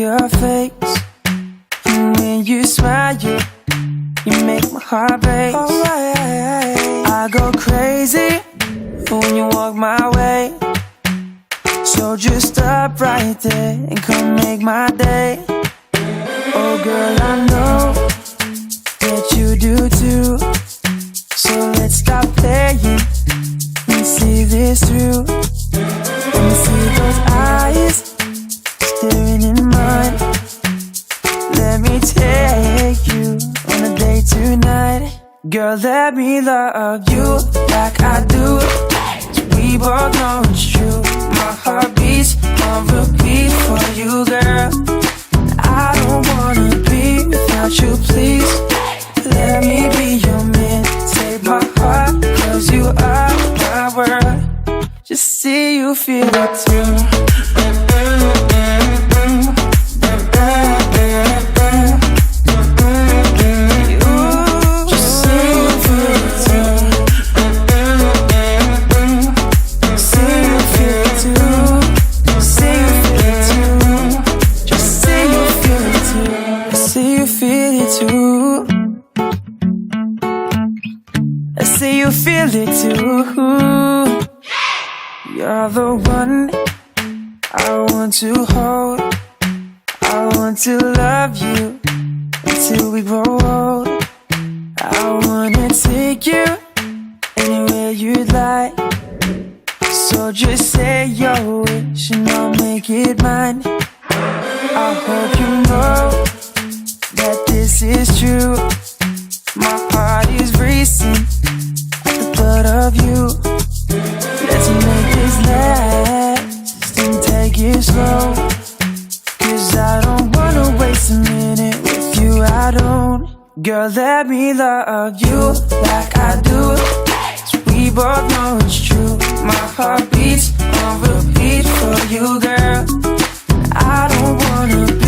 your face. And when you smile, you make my heart race. Oh, I go crazy when you walk my way. So just stop right there and come make my day. Oh girl, I know that you do too. So let's stop playing and see this through. Let me see those eyes staring in mine. Let me take you on a date tonight. Girl, let me love you like I do. We both know it's true. My heart beats on repeat for you, girl. I don't wanna be without you, please. Let me be your man. Take my heart, cause you are my world. Just see you feel it too. Feel it too. You're the one I want to hold. I want to love you until we grow old. I wanna take you anywhere you'd like. So just say your wish and I'll make it mine. I hope you know that this is true. My heart is racing of you. Let's make this last and take it slow. Cause I don't wanna waste a minute with you, I don't. Girl, let me love you like I do. So we both know it's true. My heart beats on repeat for you, girl. I don't wanna be